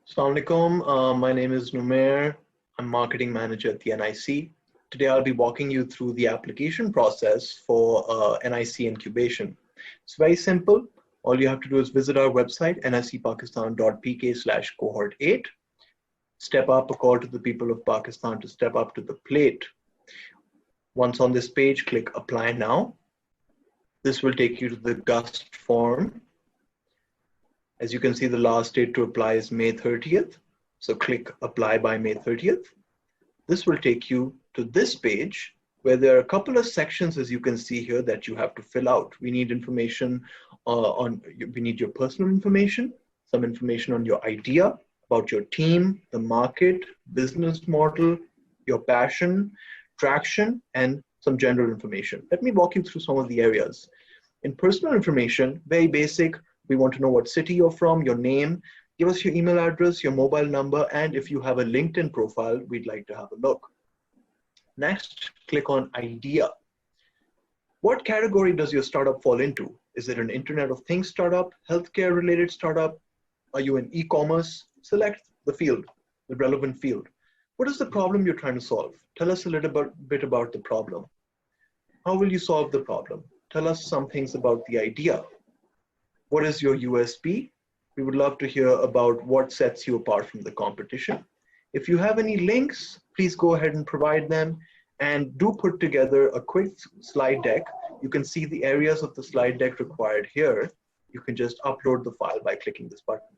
Assalamu alaikum. My name is Numair. I'm marketing manager at the NIC. Today I'll be walking you through the application process for NIC incubation. It's very simple. All you have to do is visit our website, nicpakistan.pk/cohort8. Step up a call to the people of Pakistan to step up to the plate. Once on this page, click Apply Now. This will take you to the Gust form. As you can see, the last date to apply is May 30th. So click Apply by May 30th. This will take you to this page where there are a couple of sections, as you can see here, that you have to fill out. We need information we need your personal information, some information on your idea, about your team, the market, business model, your passion, traction, and some general information. Let me walk you through some of the areas. In personal information, very basic, we want to know what city you're from, your name, give us your email address, your mobile number, and if you have a LinkedIn profile, we'd like to have a look. Next, click on Idea. What category does your startup fall into? Is it an Internet of Things startup, healthcare related startup? Are you in e-commerce? Select the field, the relevant field. What is the problem you're trying to solve? Tell us a little bit about the problem. How will you solve the problem? Tell us some things about the idea. What is your USP? We would love to hear about what sets you apart from the competition. If you have any links, please go ahead and provide them, and do put together a quick slide deck. You can see the areas of the slide deck required here. You can just upload the file by clicking this button.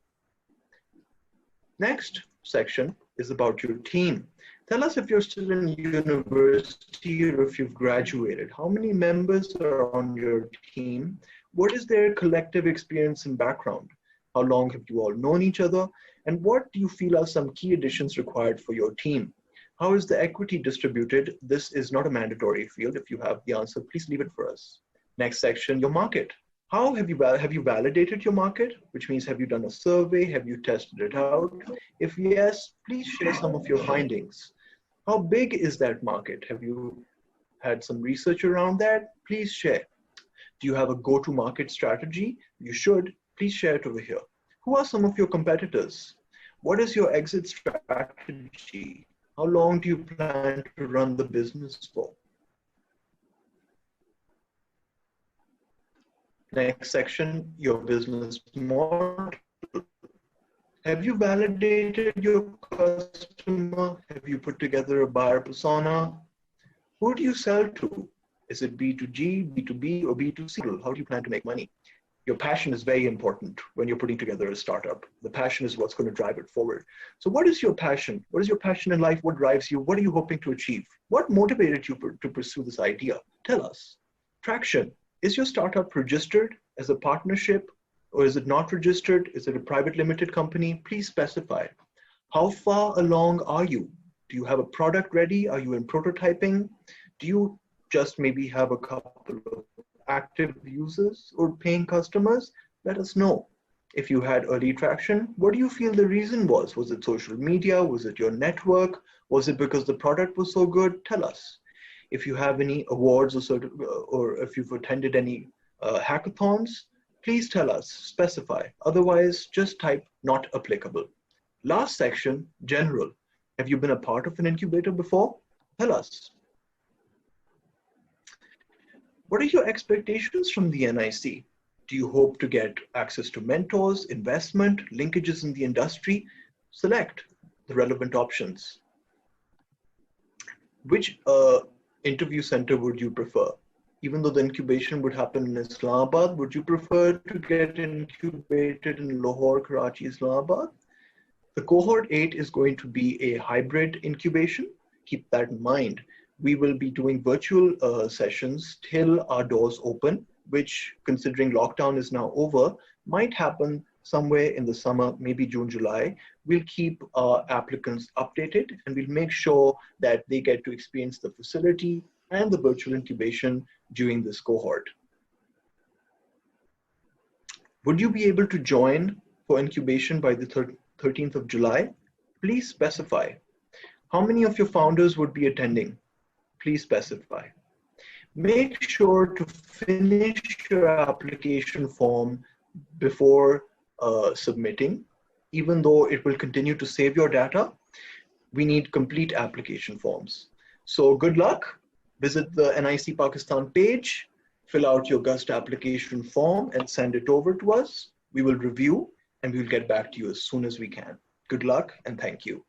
Next section is about your team. Tell us if you're still in university or if you've graduated. How many members are on your team? What is their collective experience and background? How long have you all known each other? And what do you feel are some key additions required for your team? How is the equity distributed? This is not a mandatory field. If you have the answer, please leave it for us. Next section, your market. How have you validated your market? Which means, have you done a survey? Have you tested it out? If yes, please share some of your findings. How big is that market? Have you had some research around that? Please share. Do you have a go-to-market strategy? You should. Please share it over here. Who are some of your competitors? What is your exit strategy? How long do you plan to run the business for? Next section, your business model. Have you validated your customer? Have you put together a buyer persona? Who do you sell to? Is it B2G, B2B, or B2C? How do you plan to make money? Your passion is very important when you're putting together a startup. The passion is what's going to drive it forward. So what is your passion? What is your passion in life? What drives you? What are you hoping to achieve? What motivated you to pursue this idea? Tell us. Traction. Is your startup registered as a partnership, or is it not registered? Is it a private limited company? Please specify. How far along are you? Do you have a product ready? Are you in prototyping? Do you just maybe have a couple of active users or paying customers? Let us know. If you had early traction, what do you feel the reason was? Was it social media? Was it your network? Was it because the product was so good? Tell us. If you have any awards or if you've attended any hackathons, please tell us, specify. Otherwise, just type not applicable. Last section, general. Have you been a part of an incubator before? Tell us. What are your expectations from the NIC? Do you hope to get access to mentors, investment, linkages in the industry? Select the relevant options. Which interview center would you prefer? Even though the incubation would happen in Islamabad, would you prefer to get incubated in Lahore, Karachi, Islamabad? The cohort 8 is going to be a hybrid incubation. Keep that in mind. We will be doing virtual sessions till our doors open, which, considering lockdown is now over, might happen somewhere in the summer, maybe June, July. We'll keep our applicants updated, and we'll make sure that they get to experience the facility and the virtual incubation during this cohort. Would you be able to join for incubation by the 13th of July? Please specify. How many of your founders would be attending? Please specify. Make sure to finish your application form before submitting. even though it will continue to save your data, we need complete application forms. So good luck. Visit the NIC Pakistan page, fill out your Gust application form and send it over to us. We will review and we will get back to you as soon as we can. Good luck and thank you.